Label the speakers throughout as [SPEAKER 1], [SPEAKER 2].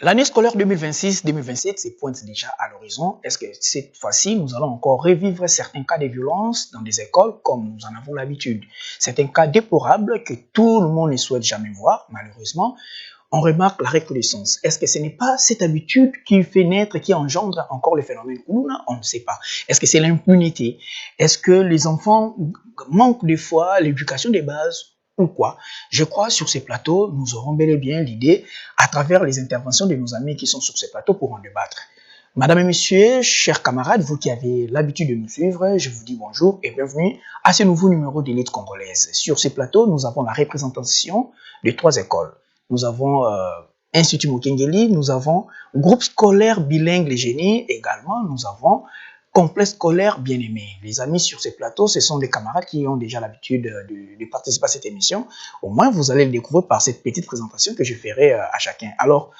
[SPEAKER 1] L'année scolaire 2026-2027 se pointe déjà à l'horizon. Est-ce que cette fois-ci, nous allons encore revivre certains cas de violence dans des écoles comme nous en avons l'habitude? Certains cas déplorables que tout le monde ne souhaite jamais voir, malheureusement. On remarque la recrudescence. Est-ce que ce n'est pas cette habitude qui fait naître, qui engendre encore le phénomène Koulouna? On ne sait pas. Est-ce que c'est l'impunité? Est-ce que les enfants manquent des fois l'éducation des bases ou quoi? Je crois sur ces plateaux, nous aurons bel et bien l'idée, à travers les interventions de nos amis qui sont sur ces plateaux pour en débattre. Madame et messieurs, chers camarades, vous qui avez l'habitude de nous suivre, je vous dis bonjour et bienvenue à ce nouveau numéro d'Élite congolaise. Sur ces plateaux, nous avons la représentation de 3 écoles. Nous avons Institut Mokengeli, nous avons groupe scolaire bilingue Les Génies, également nous avons complexe scolaire bien-aimé. Les amis sur ces plateaux, ce sont des camarades qui ont déjà l'habitude de participer à cette émission. Au moins, vous allez le découvrir par cette petite présentation que je ferai à chacun. Alors,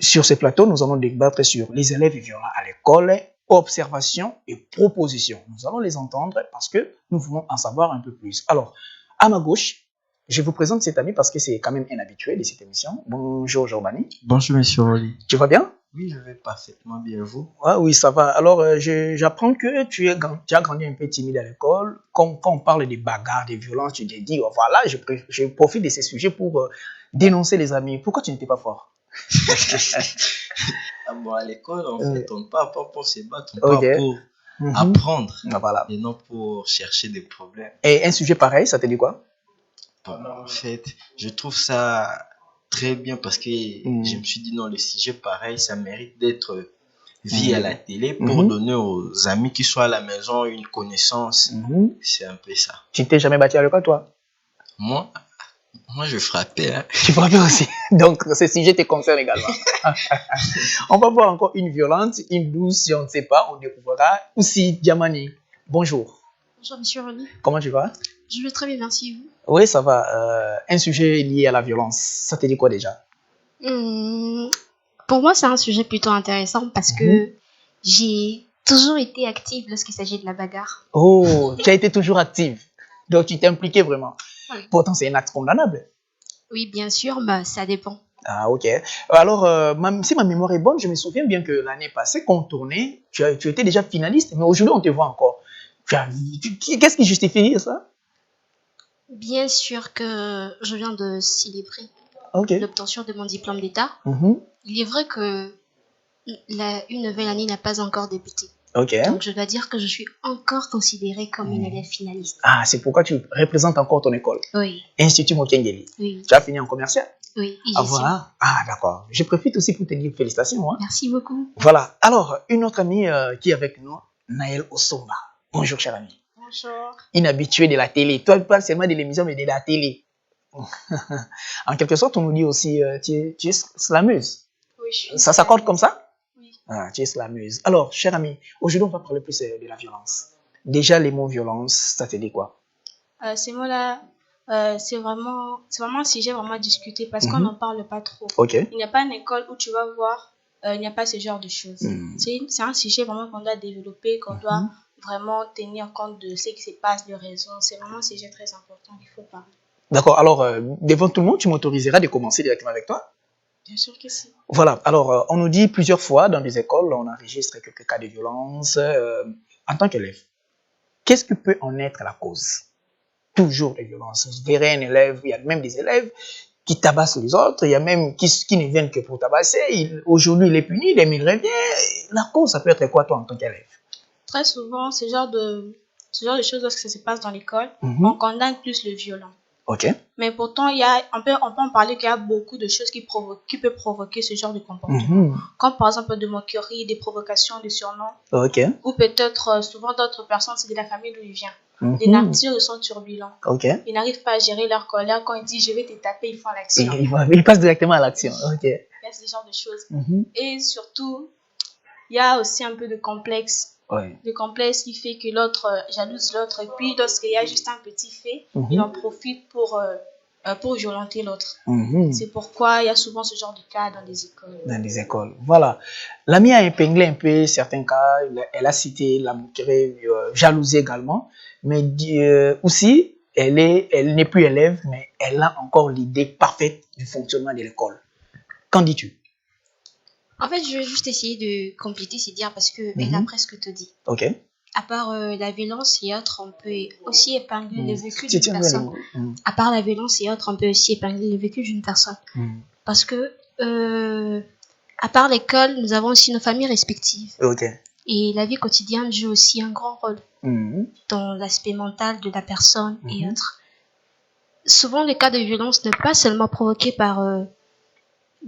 [SPEAKER 1] sur ces plateaux, nous allons débattre sur les élèves violents à l'école, observation et propositions. Nous allons les entendre parce que nous voulons en savoir un peu plus. Alors, à ma gauche, je vous présente cet ami parce que c'est quand même un habitué de cette émission. Bonjour, Jorbani.
[SPEAKER 2] Bonjour, monsieur Oli.
[SPEAKER 1] Tu vas bien?
[SPEAKER 2] Oui, je vais parfaitement bien, vous?
[SPEAKER 1] Ah, oui, ça va. Alors, j'apprends que tu as grandi un peu timide à l'école. Quand on parle des bagarres, des violences, tu te dis, oh, voilà, je profite de ces sujets pour dénoncer les amis. Pourquoi tu n'étais pas fort?
[SPEAKER 2] Ah bon, à l'école, en fait, on ne part pas pour se battre, on
[SPEAKER 1] Ok.
[SPEAKER 2] part pour apprendre
[SPEAKER 1] Ah, voilà.
[SPEAKER 2] et non pour chercher des problèmes.
[SPEAKER 1] Et un sujet pareil, ça te dit quoi?
[SPEAKER 2] Bon, en fait, je trouve ça très bien parce que je me suis dit, non, le sujet pareil, ça mérite d'être vu à la télé pour donner aux amis qui sont à la maison une connaissance. C'est un peu ça.
[SPEAKER 1] Tu t'es jamais battu à l'école, toi?
[SPEAKER 2] Moi, je frappais. Hein.
[SPEAKER 1] Tu frappais aussi. Donc, ce sujet te concerne également. On va voir encore une violente, une douce, si on ne sait pas, on découvrira. Aussi, Diamani, bonjour.
[SPEAKER 3] Bonjour, monsieur René.
[SPEAKER 1] Comment tu vas?
[SPEAKER 3] Je vais très bien, merci, vous.
[SPEAKER 1] Oui, ça va. Un sujet lié à la violence, ça te dit quoi déjà?
[SPEAKER 3] Pour moi, c'est un sujet plutôt intéressant parce que j'ai toujours été active lorsqu'il s'agit de la bagarre.
[SPEAKER 1] Oh, tu as été toujours active. Donc, tu t'es impliquée vraiment. Oui. Pourtant, c'est un acte condamnable.
[SPEAKER 3] Oui, bien sûr, mais ça dépend.
[SPEAKER 1] Ah, ok. Alors, si ma mémoire est bonne, je me souviens bien que l'année passée, quand on tournait, tu étais déjà finaliste, mais aujourd'hui, on te voit encore. Qu'est-ce qui justifie ça?
[SPEAKER 3] Bien sûr que je viens de célébrer l'obtention de mon diplôme d'État. Il est vrai que une nouvelle année n'a pas encore débuté. Donc, je dois dire que je suis encore considérée comme une élève finaliste.
[SPEAKER 1] Ah, c'est pourquoi tu représentes encore ton école?
[SPEAKER 3] Oui.
[SPEAKER 1] Institut Mokengeli.
[SPEAKER 3] Oui.
[SPEAKER 1] Tu as fini en commercial?
[SPEAKER 3] Oui.
[SPEAKER 1] Ah, voilà. Ah, d'accord. Je profite aussi pour te dire félicitations. Hein.
[SPEAKER 3] Merci beaucoup.
[SPEAKER 1] Voilà. Alors, une autre amie qui est avec nous, Naël Osomba. Bonjour, cher ami.
[SPEAKER 3] Bonjour.
[SPEAKER 1] Inhabituée de la télé. Toi, pas seulement de l'émission, mais de la télé. En quelque sorte, on nous dit aussi, tu es slameuse.
[SPEAKER 3] Oui, je suis.
[SPEAKER 1] Ça s'accorde comme ça?
[SPEAKER 3] Oui.
[SPEAKER 1] Ah, tu es slameuse. Alors, cher ami, aujourd'hui, on va parler plus de la violence. Déjà, les mots violence, ça te dit quoi?
[SPEAKER 3] Ces mots-là, c'est vraiment un sujet vraiment discuté parce qu'on n'en parle pas trop. Il n'y a pas une école où tu vas voir, il n'y a pas ce genre de choses. C'est un sujet vraiment qu'on doit développer, qu'on doit vraiment tenir compte de ce qui se passe, de raisons. C'est vraiment un sujet très important qu'il faut parler.
[SPEAKER 1] D'accord. Alors, devant tout le monde, tu m'autoriseras de commencer directement avec toi?
[SPEAKER 3] Bien sûr que si.
[SPEAKER 1] Voilà. Alors, on nous dit plusieurs fois dans des écoles, on enregistre quelques cas de violence. En tant qu'élève, qu'est-ce qui peut en être la cause? Toujours les violences. Vous verrez un élève, il y a même des élèves qui tabassent les autres, il y a même qui ne viennent que pour tabasser. Aujourd'hui, il est puni, demain il revient. La cause, ça peut être quoi, toi, en tant qu'élève?
[SPEAKER 3] Très souvent, ce genre de choses, lorsque ça se passe dans l'école, on condamne plus le violent. Mais pourtant, on peut en parler qu'il y a beaucoup de choses qui peuvent provoquer ce genre de comportement. Comme par exemple de moqueries, des provocations, des surnoms. Ou peut-être, souvent d'autres personnes, c'est de la famille d'où il vient. Les natures sont turbulents. Ils n'arrivent pas à gérer leur colère. Quand ils disent je vais te taper, ils font l'action.
[SPEAKER 1] Ils passent directement à l'action.
[SPEAKER 3] Il y a ce genre de choses. Et surtout, il y a aussi un peu de complexe. Le complexe qui fait que l'autre jalouse l'autre. Et puis, lorsqu'il y a juste un petit fait, il en profite pour violenter l'autre. C'est pourquoi il y a souvent ce genre de cas dans les écoles.
[SPEAKER 1] Dans les écoles, voilà. L'amie a épinglé un peu certains cas. Elle a cité la moquerie, jalousie également. Mais aussi, elle n'est plus élève, mais elle a encore l'idée parfaite du fonctionnement de l'école. Qu'en dis-tu?
[SPEAKER 3] En fait, je vais juste essayer de compléter ces dires parce qu'elle a presque tout dit.
[SPEAKER 1] Ok.
[SPEAKER 3] À part la violence et autres, on peut aussi épingler le vécu d'une personne. À part la violence et autres, on peut aussi épingler le vécu d'une personne. Parce que, à part l'école, nous avons aussi nos familles respectives.
[SPEAKER 1] Ok.
[SPEAKER 3] Et la vie quotidienne joue aussi un grand rôle dans l'aspect mental de la personne et autres. Souvent, les cas de violence ne sont pas seulement provoqués par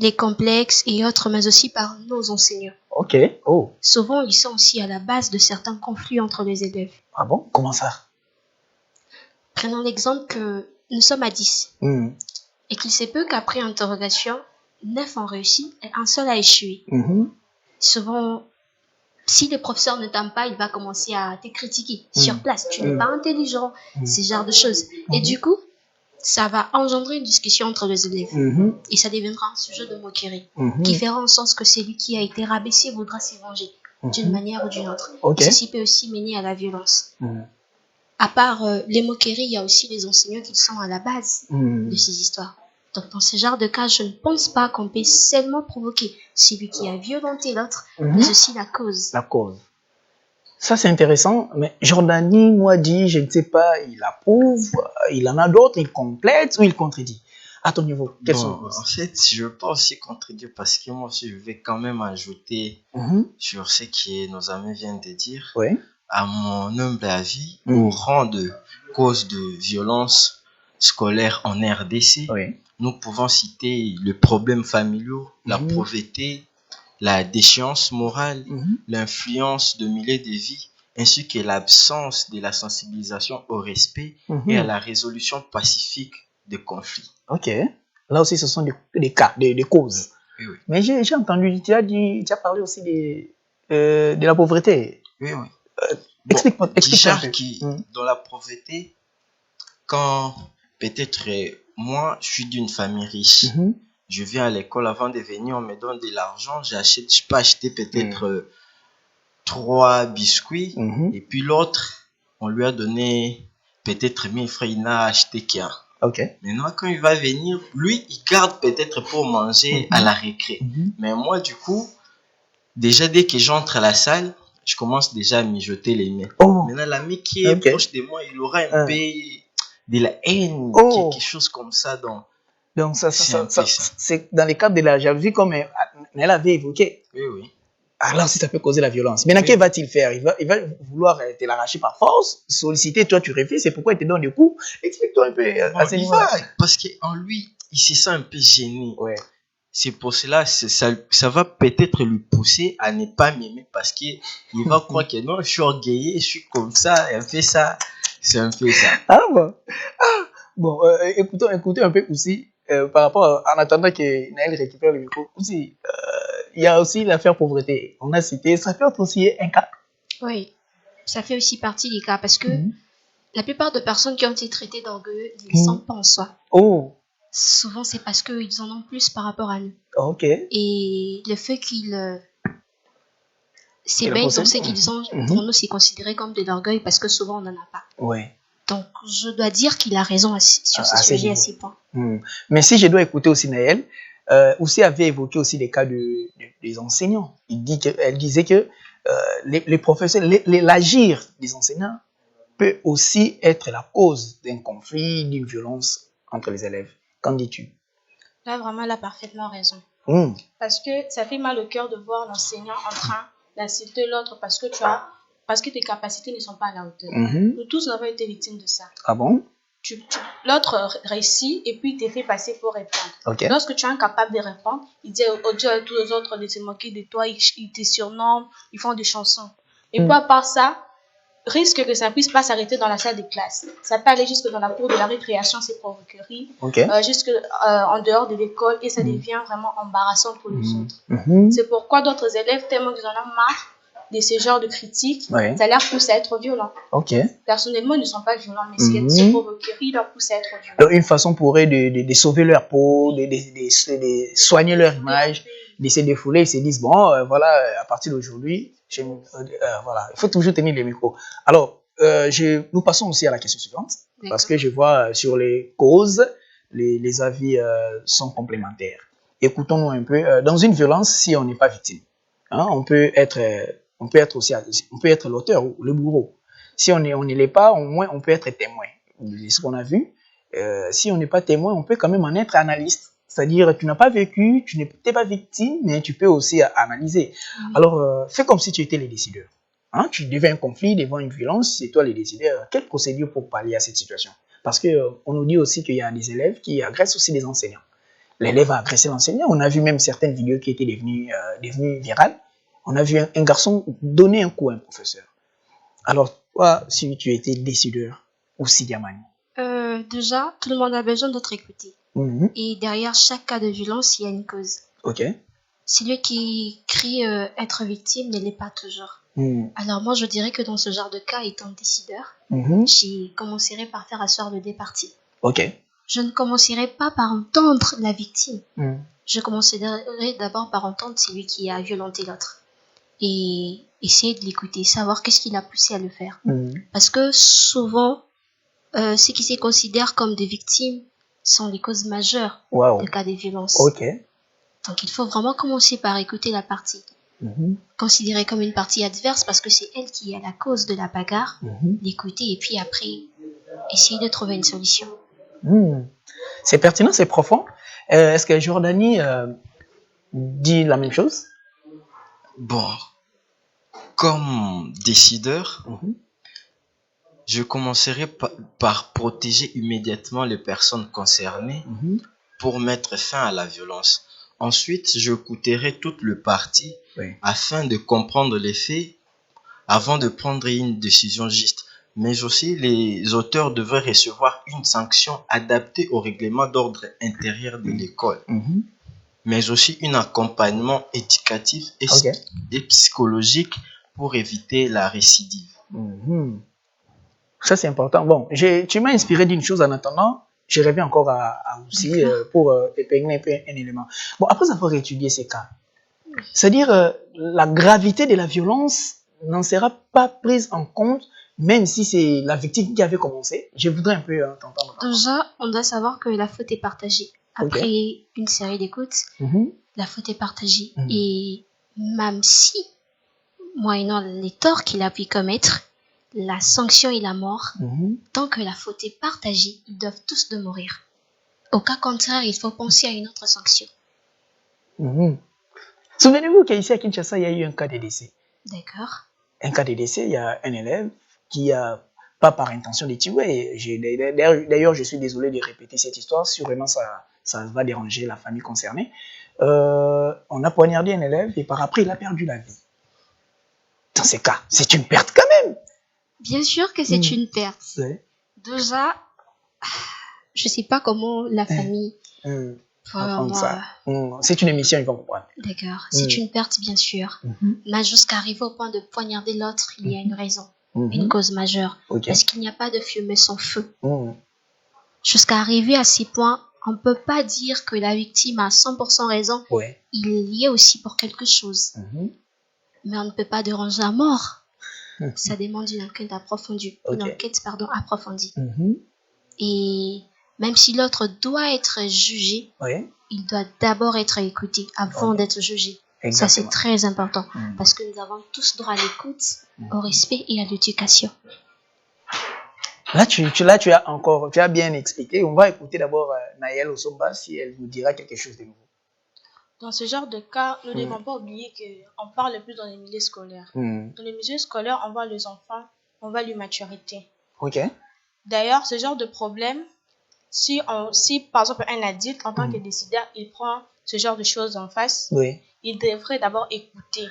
[SPEAKER 3] les complexes et autres, mais aussi par nos enseignants.
[SPEAKER 1] Ok. Oh.
[SPEAKER 3] Souvent, ils sont aussi à la base de certains conflits entre les élèves.
[SPEAKER 1] Ah bon? Comment ça?
[SPEAKER 3] Prenons l'exemple que nous sommes à 10 et qu'il se peut qu'après interrogation, 9 ont réussi et un seul a échoué. Souvent, si le professeur ne t'aime pas, il va commencer à te critiquer sur place. Tu n'es pas intelligent, ce genre de choses. Et du coup, ça va engendrer une discussion entre les élèves. Et ça deviendra un sujet de moquerie qui fera en sorte que celui qui a été rabaissé voudra se venger d'une manière ou d'une autre. Et ceci peut aussi mener à la violence. À part les moqueries, il y a aussi les enseignants qui sont à la base de ces histoires. Donc, dans ce genre de cas, je ne pense pas qu'on peut seulement provoquer celui qui a violenté l'autre, mais aussi la cause.
[SPEAKER 1] La cause. Ça, c'est intéressant, mais Jordanie, moi, dit, je ne sais pas, il approuve, il en a d'autres, il complète ou il contredit. À ton niveau, quels sont les
[SPEAKER 2] En fait, je ne veux pas aussi contredire parce que moi aussi, je vais quand même ajouter sur ce que nos amis viennent de dire. À mon humble avis, au rang de cause de violence scolaire en RDC, nous pouvons citer le problème familial, la pauvreté, la déchéance morale, l'influence de milliers de vies, ainsi que l'absence de la sensibilisation au respect et à la résolution pacifique des conflits.
[SPEAKER 1] Ok. Là aussi, ce sont des cas, des causes.
[SPEAKER 2] Oui.
[SPEAKER 1] Mais j'ai entendu, tu as parlé aussi de la pauvreté.
[SPEAKER 2] Oui.
[SPEAKER 1] Explique-moi
[SPEAKER 2] déjà
[SPEAKER 1] un peu.
[SPEAKER 2] Dans la pauvreté, quand peut-être moi, je suis d'une famille riche, je viens à l'école, avant de venir, on me donne de l'argent, je peux acheter peut-être 3 biscuits, et puis l'autre, on lui a donné peut-être 1000 francs, il n'a acheté qu'un. Maintenant, quand il va venir, lui, il garde peut-être pour manger à la récré. Mais moi, du coup, déjà, dès que j'entre à la salle, je commence déjà à mijoter les mains. Maintenant, l'ami qui est proche de moi, il aura un peu de la haine, quelque chose comme ça.
[SPEAKER 1] Donc ça c'est dans le cadre de la jalousie, comme elle avait évoqué.
[SPEAKER 2] Oui.
[SPEAKER 1] Alors, si ça peut causer la violence. Maintenant, qu'est-ce va-t-il faire? Il va vouloir te l'arracher par force, solliciter, toi tu refuses, c'est pourquoi il te donne des coups. Explique-toi un peu à ce niveau-là.
[SPEAKER 2] Parce qu'en lui, il se sent un peu gêné. C'est pour cela, ça va peut-être lui pousser à ne pas m'aimer parce qu'il va croire que non, je suis orgueilleux, je suis comme ça, et un peu ça. C'est un peu ça.
[SPEAKER 1] Ah bon? Bon, écoutons un peu aussi, par rapport en attendant que Naël récupère le micro, aussi, il y a aussi l'affaire pauvreté. On a cité, ça peut être aussi un cas.
[SPEAKER 3] Oui, ça fait aussi partie des cas parce que la plupart des personnes qui ont été traitées d'orgueilleux, ils ne sont pas en soi. Souvent, c'est parce qu'ils en ont plus par rapport à nous. Et le fait qu'ils s'ébaignent dans ce qu'ils ont, pour nous, c'est considéré comme de l'orgueil parce que souvent, on n'en a pas. Donc, je dois dire qu'il a raison sur ce sujet à ces points.
[SPEAKER 1] Mais si je dois écouter aussi Naël, aussi avait évoqué aussi les cas des enseignants. Elle disait que les professeurs, l'agir des enseignants peut aussi être la cause d'un conflit, d'une violence entre les élèves. Qu'en dis-tu?
[SPEAKER 3] Là, vraiment, elle a parfaitement raison. Parce que ça fait mal au cœur de voir l'enseignant en train d'insulter l'autre parce que tes capacités ne sont pas à la hauteur. Nous tous avons été victimes de ça.
[SPEAKER 1] Ah bon?
[SPEAKER 3] L'autre réussit et puis il te fait passer pour répondre. Lorsque tu es incapable de répondre, il dit aux tous les autres de se moquer de toi, ils te surnomment, ils font des chansons. Et puis à part ça, risque que ça puisse pas s'arrêter dans la salle de classe. Ça peut aller jusque dans la cour de la récréation, ces provoqueries, jusque en dehors de l'école et ça devient vraiment embarrassant pour les autres. C'est pourquoi d'autres élèves, tellement qu'ils en ont marre de ce genre de critiques, ça leur pousse à être violents. Personnellement, ils ne sont pas violents, mais ces provoqueries leur poussent à être violents.
[SPEAKER 1] Donc, une façon pour eux de sauver leur peau, de soigner leur image, de se défouler, ils se disent, bon, voilà, à partir d'aujourd'hui, voilà, il faut toujours tenir les micros. Alors, nous passons aussi à la question suivante, parce que je vois sur les causes, les avis sont complémentaires. écoutons-nous un peu. Dans une violence, si on n'est pas victime, hein, on peut être l'auteur ou le bourreau. Si on ne l'est pas, au moins on peut être témoin. C'est ce qu'on a vu. Si on n'est pas témoin, on peut quand même en être analyste. C'est-à-dire, tu n'as pas vécu, tu n'es pas victime, mais tu peux aussi analyser. Alors, fais comme si tu étais le décideur. Hein, tu devais un conflit, devant une violence, c'est toi le décideur. Quelle procédure pour pallier à cette situation? Parce qu'on nous dit aussi qu'il y a des élèves qui agressent aussi des enseignants. L'élève a agressé l'enseignant. On a vu même certaines vidéos qui étaient devenues virales. On a vu un garçon donner un coup à un professeur. Alors, toi, si tu étais décideur ou Sidiamani?
[SPEAKER 3] Déjà, tout le monde a besoin d'être écouté. Et derrière chaque cas de violence, il y a une cause.
[SPEAKER 1] Ok.
[SPEAKER 3] Celui qui crie être victime ne l'est pas toujours. Alors moi, je dirais que dans ce genre de cas, étant décideur, j'y commencerai par faire asseoir le départi.
[SPEAKER 1] Ok.
[SPEAKER 3] Je ne commencerai pas par entendre la victime. Je commencerai d'abord par entendre celui qui a violenté l'autre. Et essayer de l'écouter, savoir qu'est-ce qui l'a poussé à le faire. Parce que souvent, ceux qui se considèrent comme des victimes sont les causes majeures du cas des violences.
[SPEAKER 1] Ok.
[SPEAKER 3] Donc il faut vraiment commencer par écouter la partie. Considérer comme une partie adverse parce que c'est elle qui est à la cause de la bagarre, l'écouter et puis après essayer de trouver une solution.
[SPEAKER 1] C'est pertinent, c'est profond. Est-ce que Jordanie dit la même chose?
[SPEAKER 2] Bon, comme décideur, je commencerai par protéger immédiatement les personnes concernées pour mettre fin à la violence. Ensuite, je écouterai toute le parti afin de comprendre les faits avant de prendre une décision juste. Mais aussi, les auteurs devraient recevoir une sanction adaptée au règlement d'ordre intérieur de l'école. Mais aussi un accompagnement éducatif et psychologique pour éviter la récidive.
[SPEAKER 1] Ça, c'est important. Bon, tu m'as inspiré d'une chose en attendant. Je reviens encore à aussi pour épingler un peu un élément. Bon, après avoir étudié ces cas, c'est-à-dire la gravité de la violence n'en sera pas prise en compte, même si c'est la victime qui avait commencé. Je voudrais un peu t'entendre.
[SPEAKER 3] Déjà, on doit savoir que la faute est partagée. Après une série d'écoutes, la faute est partagée. Et même si, moyennant les torts qu'il a pu commettre, la sanction est la mort. Tant que la faute est partagée, ils doivent tous de mourir. Au cas contraire, il faut penser à une autre sanction.
[SPEAKER 1] Souvenez-vous qu'ici à Kinshasa, il y a eu un cas de décès.
[SPEAKER 3] D'accord.
[SPEAKER 1] Un cas de décès, il y a un élève qui a, pas par intention de tuer, d'ailleurs je suis désolé de répéter cette histoire, sûrement ça va déranger la famille concernée. On a poignardé un élève et par après il a perdu la vie. Dans ces cas, c'est une perte quand même.
[SPEAKER 3] Bien sûr que c'est une perte. Déjà, je sais pas comment la famille...
[SPEAKER 1] C'est une émission, ils vont comprendre.
[SPEAKER 3] D'accord, c'est une perte bien sûr. Mais jusqu'à arriver au point de poignarder l'autre, il y a une raison, une cause majeure. Parce qu'il n'y a pas de fumée sans feu. Jusqu'à arriver à ces points, on ne peut pas dire que la victime a 100% raison. Il est lié aussi pour quelque chose. Mais on ne peut pas déranger à mort. Ça demande une enquête approfondie. Et même si l'autre doit être jugé, il doit d'abord être écouté avant d'être jugé. Exactement. Ça, c'est très important parce que nous avons tous droit à l'écoute, au respect et à l'éducation.
[SPEAKER 1] Là, tu as bien expliqué. On va écouter d'abord Naël Osomba si elle vous dira quelque chose de nouveau.
[SPEAKER 3] Dans ce genre de cas, nous ne devons pas oublier qu'on parle plus dans les milieux scolaires. Dans les milieux scolaires, on voit les enfants, on voit l'immaturité. D'ailleurs, ce genre de problème, si par exemple un adulte, en tant que décideur, il prend ce genre de choses en face, il devrait d'abord écouter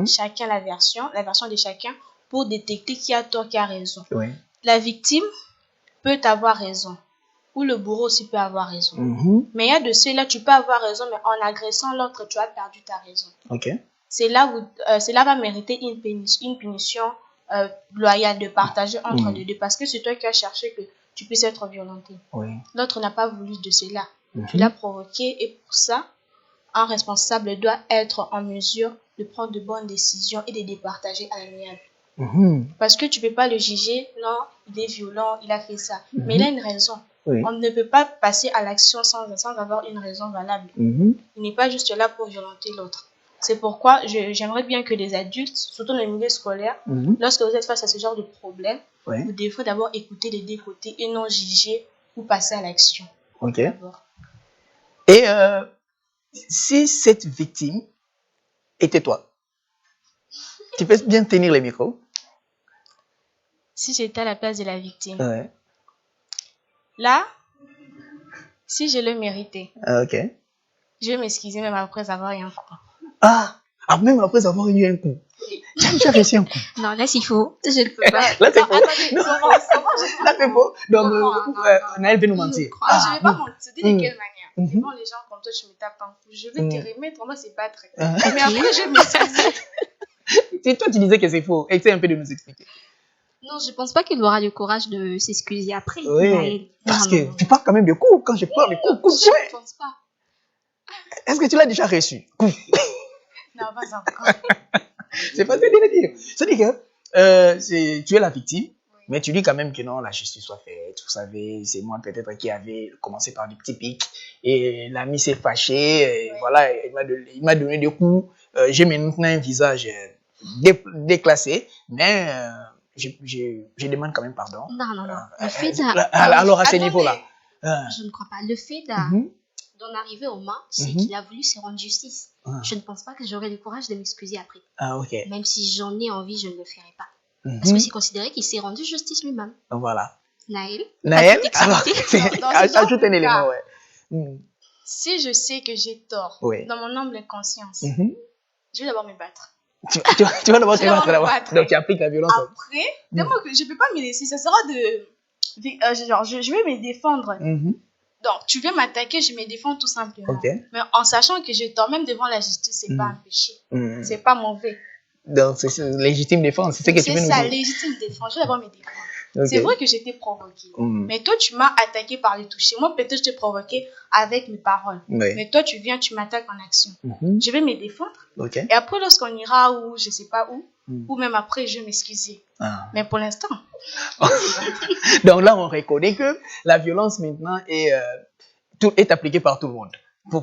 [SPEAKER 3] chacun la version de chacun pour détecter qui a tort, qui a raison. La victime peut avoir raison, ou le bourreau aussi peut avoir raison. Mais il y a de ceux-là, tu peux avoir raison, mais en agressant l'autre, tu as perdu ta raison. Cela va mériter une punition loyale de partager entre les deux, parce que c'est toi qui as cherché que tu puisses être violenté. L'autre n'a pas voulu de cela. Tu l'as provoqué et pour ça, un responsable doit être en mesure de prendre de bonnes décisions et de les partager à l'amiable. Parce que tu ne peux pas le juger, non, il est violent, il a fait ça. Mais il a une raison. On ne peut pas passer à l'action sans avoir une raison valable. Il n'est pas juste là pour violenter l'autre. C'est pourquoi j'aimerais bien que les adultes, surtout dans les milieux scolaires, lorsque vous êtes face à ce genre de problème, vous devez d'abord écouter les deux côtés et non juger ou passer à l'action.
[SPEAKER 1] Ok. Et si cette victime était toi, tu peux bien tenir les micros?
[SPEAKER 3] Si j'étais à la place de la victime. Là, si je le méritais, je vais m'excuser même après avoir eu un coup.
[SPEAKER 1] Même après avoir eu un coup. Tu as déjà reçu un coup?
[SPEAKER 3] Non, là c'est faux. Je ne peux pas.
[SPEAKER 1] Là c'est faux. Là c'est faux. Donc, Naël veut nous mentir.
[SPEAKER 3] Je ne vais pas mentir. De quelle manière? Devant les gens comme toi, tu me tapes un coup. Je vais te remettre. Moi, c'est pas très. Mais après, je vais m'excuser.
[SPEAKER 1] C'est toi, tu disais que c'est faux. Essaye un peu de nous expliquer.
[SPEAKER 3] Non, je pense pas qu'il aura le courage de s'excuser après.
[SPEAKER 1] Oui, parce que tu parles quand même de coups. Quand je parle de coups,
[SPEAKER 3] je ne pense pas.
[SPEAKER 1] Est-ce que tu l'as déjà reçu?
[SPEAKER 3] Non, pas encore.
[SPEAKER 1] C'est facile de le dire. C'est-à-dire que tu es la victime, mais tu dis quand même que non, la justice soit faite. Vous savez, c'est moi peut-être qui avait commencé par des petits pics et l'ami s'est fâché. Et voilà, il m'a donné des coups. J'ai maintenant un visage déclassé, mais je demande quand même pardon.
[SPEAKER 3] Non.
[SPEAKER 1] Le fait alors à ce niveau-là.
[SPEAKER 3] Je ne crois pas. Le fait d'en arriver aux mains, c'est qu'il a voulu se rendre justice. Je ne pense pas que j'aurai le courage de m'excuser après. Même si j'en ai envie, je ne le ferai pas. Parce que c'est considéré qu'il s'est rendu justice lui-même.
[SPEAKER 1] Voilà.
[SPEAKER 3] Naël,
[SPEAKER 1] alors, ajoute un élément,
[SPEAKER 3] Si je sais que j'ai tort, dans mon humble conscience, je vais d'abord me battre.
[SPEAKER 1] Tu vas d'abord te battre d'abord. Donc tu appliques la violence.
[SPEAKER 3] Après, tellement que je ne peux pas me laisser. Ça sera genre, je vais me défendre. Donc, tu viens m'attaquer, je me défends tout simplement. Mais en sachant que j'ai tort, même devant la justice, c'est pas un péché. C'est pas mauvais.
[SPEAKER 1] Donc, c'est légitime défense, c'est ce que tu veux nous dire.
[SPEAKER 3] C'est ça, légitime défense. Je vais d'abord me défendre. C'est vrai que j'ai été provoquée. Mais toi, tu m'as attaqué par les toucher. Moi, peut-être je t'ai provoqué avec mes paroles. Mais toi, tu viens, tu m'attaques en action. Je vais me défendre. Et après, lorsqu'on ira où, je sais pas où, ou même après, je vais m'excuser. Mais pour l'instant.
[SPEAKER 1] Donc là, on reconnaît que la violence maintenant est appliquée par tout le monde.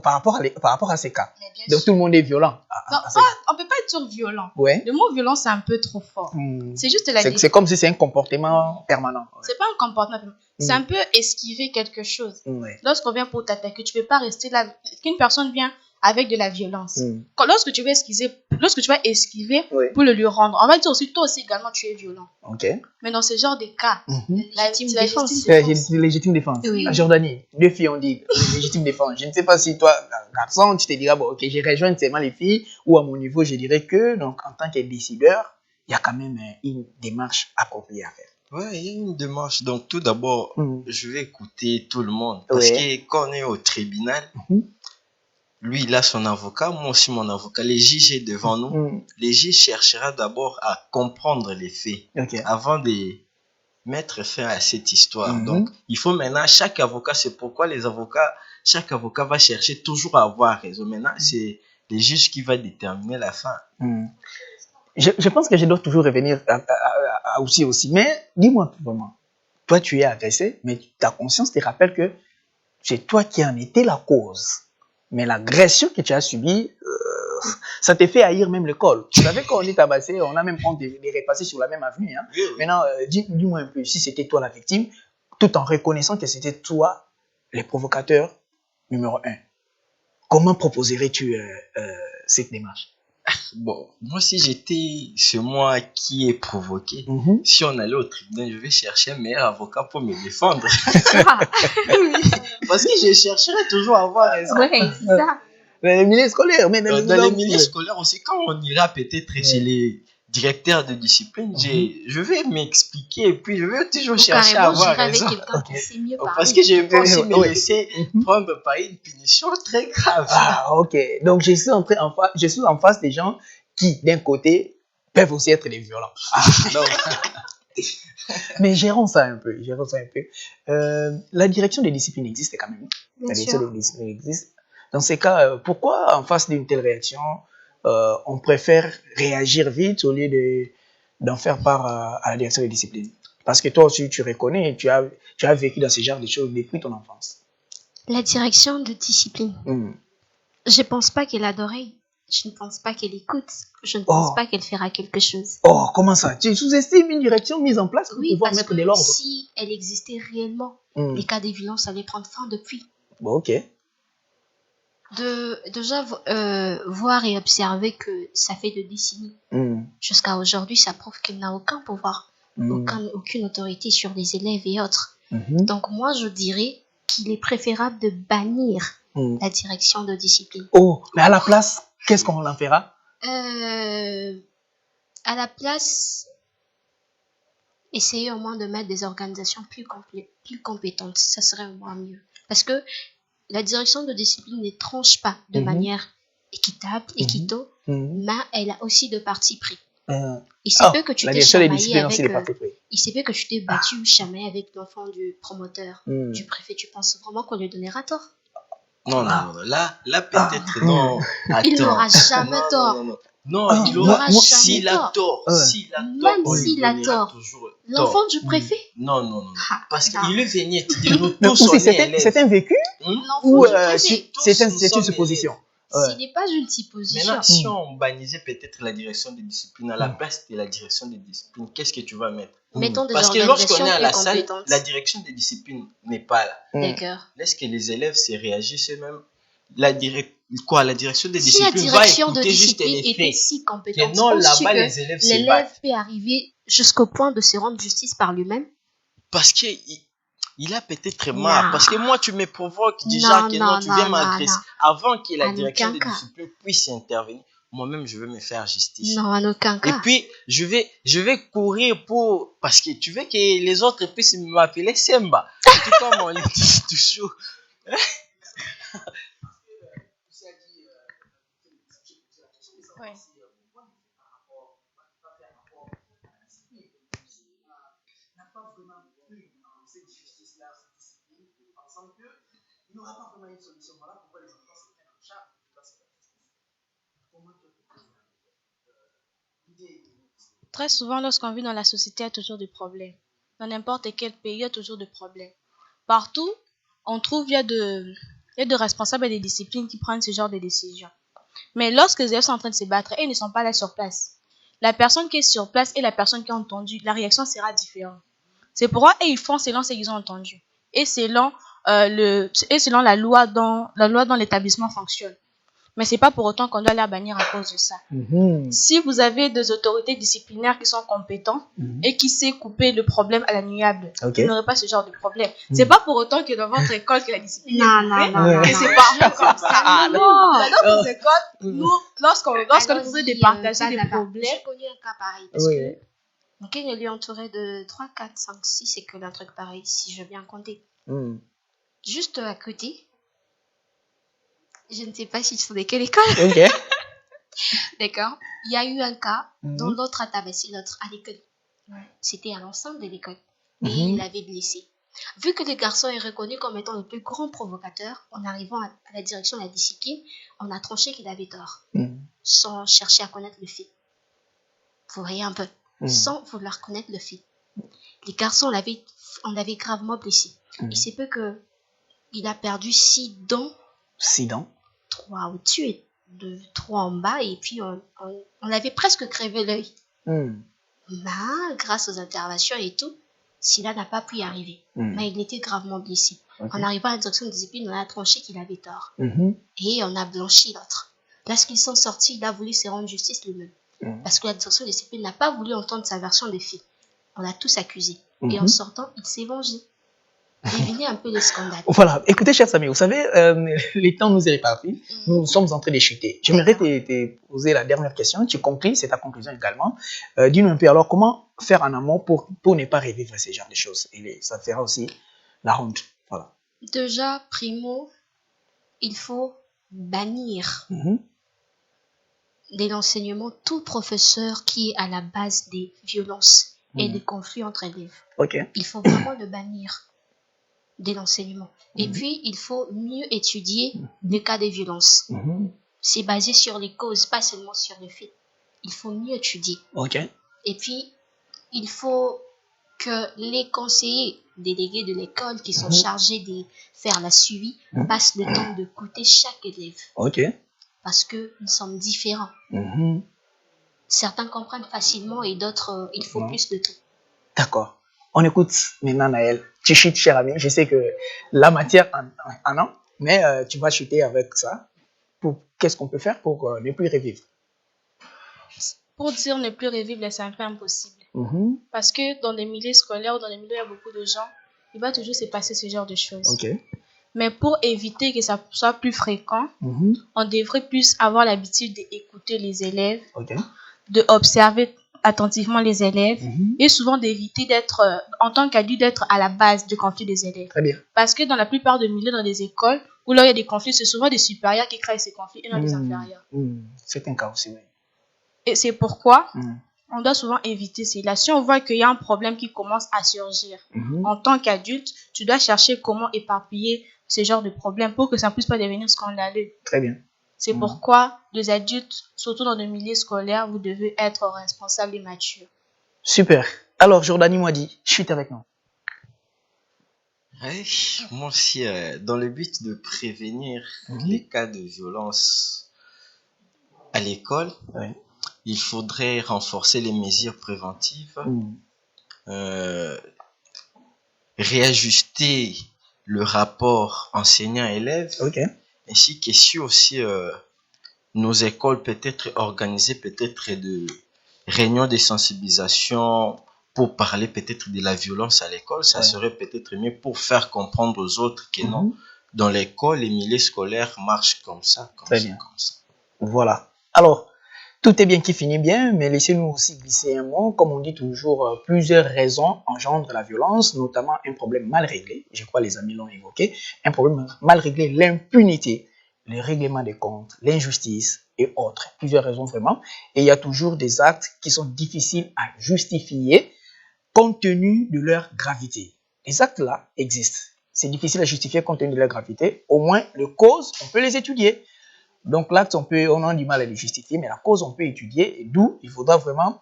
[SPEAKER 1] Par rapport à ces cas. Donc tout le monde est violent.
[SPEAKER 3] On ne peut pas être toujours violent. Le mot violent, c'est un peu trop fort. C'est juste la
[SPEAKER 1] c'est comme si c'est un comportement permanent.
[SPEAKER 3] C'est pas un comportement permanent. C'est un peu esquiver quelque chose. Lorsqu'on vient pour t'attaquer, tu ne peux pas rester là. Qu'une personne vient avec de la violence. Lorsque tu vas esquiver pour le lui rendre, on va dire aussi, toi aussi également, tu es violent. Mais dans ce genre de cas,
[SPEAKER 1] légitime défense. À Jordanie, 2 filles ont dit légitime défense. Je ne sais pas si toi, garçon, tu te diras, bon, ok, je rejoins seulement les filles, ou à mon niveau, je dirais que, donc, en tant que décideur, il y a quand même une démarche appropriée à faire.
[SPEAKER 2] Ouais, il y a une démarche. Donc, tout d'abord, je vais écouter tout le monde. Parce que quand on est au tribunal, lui, il a son avocat, moi aussi mon avocat. Les juges est devant nous. Les juges cherchera d'abord à comprendre les faits avant de mettre fin à cette histoire. Donc, il faut maintenant, c'est pourquoi chaque avocat va chercher toujours à avoir raison. Maintenant, c'est les juges qui va déterminer la fin.
[SPEAKER 1] Je pense que je dois toujours revenir aussi. Mais dis-moi vraiment, toi tu es agressé, mais ta conscience te rappelle que c'est toi qui en étais la cause. Mais l'agression que tu as subie, ça te fait haïr même l'école. Tu savais qu'on est tabassé, on a même honte de repasser sur la même avenue. Maintenant, dis-moi un peu, si c'était toi la victime, tout en reconnaissant que c'était toi le provocateur numéro 1, comment proposerais-tu cette démarche?
[SPEAKER 2] Bon, moi si c'est moi qui ai provoqué, si on allait au tribunal, je vais chercher un meilleur avocat pour me défendre. Parce que je chercherai toujours à avoir raison.
[SPEAKER 3] C'est ça.
[SPEAKER 1] Dans les milieux scolaires,
[SPEAKER 2] dans les milieux scolaires aussi, quand on ira peut-être chez les directeurs de discipline, je vais m'expliquer et puis je vais toujours chercher à avoir raison. Parce que je vais aussi me laisser prendre par une punition très grave.
[SPEAKER 1] Donc je suis en face des gens qui, d'un côté, peuvent aussi être des violents. Mais gérons ça un peu. La direction des disciplines existe quand même. La direction des disciplines existe. Dans ces cas, pourquoi en face d'une telle réaction, on préfère réagir vite au lieu d'en faire part à la direction des disciplines? Parce que toi aussi, tu reconnais, tu as vécu dans ce genre de choses depuis ton enfance.
[SPEAKER 4] La direction de discipline. Je ne pense pas qu'elle adorait. Je ne pense pas qu'elle écoute. Je ne pense pas qu'elle fera quelque chose.
[SPEAKER 1] Oh, comment ça? Tu sous-estimes une direction mise en place pour pouvoir mettre de l'ordre?
[SPEAKER 4] Si elle existait réellement, les cas de violence allaient prendre fin depuis.
[SPEAKER 1] Bon, ok.
[SPEAKER 4] Déjà, voir et observer que ça fait des décennies. Jusqu'à aujourd'hui, ça prouve qu'elle n'a aucun pouvoir, aucune autorité sur les élèves et autres. Donc moi, je dirais qu'il est préférable de bannir la direction de discipline.
[SPEAKER 1] Oh, mais à la place, qu'est-ce qu'on en fera?
[SPEAKER 4] À la place, essayer au moins de mettre des organisations plus compétentes. Ça serait au moins mieux. Parce que la direction de discipline ne tranche pas de manière équitable, équito, mais elle a aussi de partis pris. Il se peut que tu t'es chamaillé avec... il se peut que tu t'es battu ou chamaillé avec l'enfant du promoteur, du préfet. Tu penses vraiment qu'on lui donnera tort?
[SPEAKER 2] Non, là peut-être non.
[SPEAKER 4] Il n'aura jamais tort.
[SPEAKER 2] Non, il aura jamais s'il a tort.
[SPEAKER 4] Même s'il a tort. L'enfant du préfet?
[SPEAKER 2] Non. Parce qu'il est venu te dire, nous tous on est élèves.
[SPEAKER 1] C'est un vécu?
[SPEAKER 4] Ou
[SPEAKER 1] c'est une supposition?
[SPEAKER 4] Ce n'est pas une supposition.
[SPEAKER 2] Maintenant, si on bannissait peut-être la direction de discipline à la place de la direction de discipline, qu'est-ce que tu vas mettre?
[SPEAKER 4] Mettons des
[SPEAKER 2] Parce que lorsqu'on est à la salle,
[SPEAKER 4] compétentes.
[SPEAKER 2] la direction de discipline n'est pas là.
[SPEAKER 4] D'accord.
[SPEAKER 2] Laisse que les élèves se réagissent eux-mêmes. La direction de discipline
[SPEAKER 4] si la direction
[SPEAKER 2] va
[SPEAKER 4] de
[SPEAKER 2] écouter juste
[SPEAKER 4] discipline
[SPEAKER 2] les
[SPEAKER 4] était
[SPEAKER 2] faits.
[SPEAKER 4] si compétente,
[SPEAKER 2] Non,
[SPEAKER 4] penses-tu
[SPEAKER 2] là-bas,
[SPEAKER 4] que
[SPEAKER 2] les élèves se
[SPEAKER 4] l'élève
[SPEAKER 2] battent.
[SPEAKER 4] peut arriver jusqu'au point de se rendre justice par lui-même?
[SPEAKER 2] Parce que il a peut-être marre. Parce que moi, tu me provoques déjà que non, tu viens m'agresser. Avant que la direction de discipline puisse intervenir, moi-même, je veux me faire justice.
[SPEAKER 4] Non, en aucun cas.
[SPEAKER 2] Et puis, je vais courir pour... Parce que tu veux que les autres puissent m'appeler Semba. En tout cas, on le dit toujours.
[SPEAKER 3] Ouais.
[SPEAKER 1] Il n'y aura pas vraiment une solution. Voilà pourquoi les enfants se prennent en charge.
[SPEAKER 3] Très souvent, lorsqu'on vit dans la société, il y a toujours des problèmes. Dans n'importe quel pays, il y a toujours des problèmes. Partout, on trouve il y a de responsables et des disciplines qui prennent ce genre de décisions. Mais lorsque les élèves sont en train de se battre, ils ne sont pas là sur place. La personne qui est sur place et la personne qui a entendu, la réaction sera différente. C'est pourquoi ils font selon ce qu'ils ont entendu. Et selon la loi dont l'établissement fonctionne. Mais c'est pas pour autant qu'on doit la bannir à cause de ça. Si vous avez des autorités disciplinaires qui sont compétentes et qui savent couper le problème à l'amiable, vous n'aurez pas ce genre de problème. C'est pas pour autant que dans votre école que la discipline est coupée. Et c'est pas comme ça. Dans nos écoles, nous, lorsqu'on faisait des partager des problèmes.
[SPEAKER 4] J'ai connu un cas pareil. Parce que quelqu'un lui entourait de 3, 4, 5, 6 écoles, un truc pareil, si je viens compter. Juste à côté, je ne sais pas si c'est de quelle école. D'accord. Il y a eu un cas dont l'autre a tabassé l'autre à l'école. C'était à l'ensemble de l'école. Et il l'avait blessé. Vu que le garçon est reconnu comme étant le plus grand provocateur, en arrivant à la direction de la discipline, on a tranché qu'il avait tort. Sans chercher à connaître le fait. Vous voyez un peu. Sans vouloir connaître le fait. Les garçons, on l'avait gravement blessé. Il se peut qu'il a perdu 6 dents.
[SPEAKER 1] 6 dents?
[SPEAKER 4] 3 au-dessus et 3 en bas. Et puis, on avait presque crevé l'œil. Mais, grâce aux interventions et tout, cela n'a pas pu y arriver. Mais il était gravement blessé. En arrivant à la direction de discipline, on a tranché qu'il avait tort. Et on a blanchi l'autre. Lorsqu'ils sont sortis, il a voulu se rendre justice lui-même. Parce que la direction de discipline n'a pas voulu entendre sa version des faits. On l'a tous accusé. Et en sortant, il s'est vengé. Deviner un peu le scandale.
[SPEAKER 1] Voilà, écoutez, chers amis, vous savez, les temps nous est répartis. Nous sommes en train de chuter. J'aimerais te poser la dernière question. Tu conclus, c'est ta conclusion également. Dis-nous un peu, alors, comment faire en amont pour ne pas revivre ces genres de choses? Et ça fera aussi la honte. Voilà.
[SPEAKER 4] Déjà, primo, il faut bannir de l'enseignement tout professeur qui est à la base des violences et des conflits entre élèves. Il faut vraiment le bannir de l'enseignement. Et puis, il faut mieux étudier les cas de violence. C'est basé sur les causes, pas seulement sur les faits. Il faut mieux étudier. Et puis, il faut que les conseillers délégués de l'école qui sont chargés de faire la suivi passent le temps de d'écouter chaque élève.
[SPEAKER 1] Ok.
[SPEAKER 4] Parce que nous sommes différents. Certains comprennent facilement et d'autres, il faut plus de temps.
[SPEAKER 1] D'accord. On écoute maintenant Naël. Tu chutes, cher ami. Je sais que la matière en a, mais tu vas chuter avec ça. Qu'est-ce qu'on peut faire pour ne plus revivre?
[SPEAKER 3] Pour dire ne plus revivre, c'est un peu impossible. Parce que dans les milieux scolaires ou dans les milieux où il y a beaucoup de gens, il va toujours se passer ce genre de choses.
[SPEAKER 1] Okay.
[SPEAKER 3] Mais pour éviter que ça soit plus fréquent, on devrait plus avoir l'habitude d'écouter les élèves, d'observer attentivement les élèves et souvent d'éviter d'être, en tant qu'adulte, d'être à la base du conflit des élèves.
[SPEAKER 1] Très bien.
[SPEAKER 3] Parce que dans la plupart des milieux, dans des écoles, où là il y a des conflits, c'est souvent des supérieurs qui créent ces conflits et non des inférieurs.
[SPEAKER 1] C'est un cas aussi, oui.
[SPEAKER 3] Et c'est pourquoi on doit souvent éviter cela. Si on voit qu'il y a un problème qui commence à surgir, en tant qu'adulte, tu dois chercher comment éparpiller ce genre de problème pour que ça ne puisse pas devenir scandaleux.
[SPEAKER 1] Très bien.
[SPEAKER 3] C'est pourquoi les adultes, surtout dans le milieu scolaire, vous devez être responsables et matures.
[SPEAKER 1] Super. Alors, Jordanie m'a dit, chute avec nous.
[SPEAKER 2] Oui, moi aussi, dans le but de prévenir les cas de violence à l'école, il faudrait renforcer les mesures préventives, réajuster le rapport enseignant-élève, ainsi que si aussi nos écoles peut-être organiser peut-être de réunions de sensibilisation pour parler peut-être de la violence à l'école, ça serait peut-être mieux pour faire comprendre aux autres que non, dans l'école, les milieux scolaires marchent comme ça, comme ça.
[SPEAKER 1] Voilà. Alors, tout est bien qui finit bien, mais laissez-nous aussi glisser un mot. Comme on dit toujours, plusieurs raisons engendrent la violence, notamment un problème mal réglé. Je crois les amis l'ont évoqué. Un problème mal réglé, l'impunité, le règlement des comptes, l'injustice et autres. Plusieurs raisons vraiment. Et il y a toujours des actes qui sont difficiles à justifier compte tenu de leur gravité. Les actes-là existent. C'est difficile à justifier compte tenu de leur gravité. Au moins, les causes, on peut les étudier. Donc l'acte, on a du mal à le justifier, mais la cause, on peut étudier. D'où, il faudra vraiment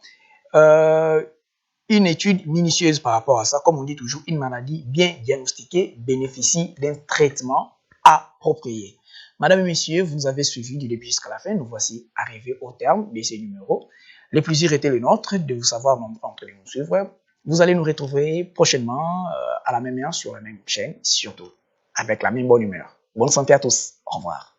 [SPEAKER 1] une étude minutieuse par rapport à ça. Comme on dit toujours, une maladie bien diagnostiquée bénéficie d'un traitement approprié. Madame et messieurs, vous nous avez suivis du début jusqu'à la fin. Nous voici arrivés au terme de ces numéros. Le plaisir était le nôtre de vous savoir nombreux de nous suivre. Vous allez nous retrouver prochainement à la même heure sur la même chaîne, surtout avec la même bonne humeur. Bonne santé à tous. Au revoir.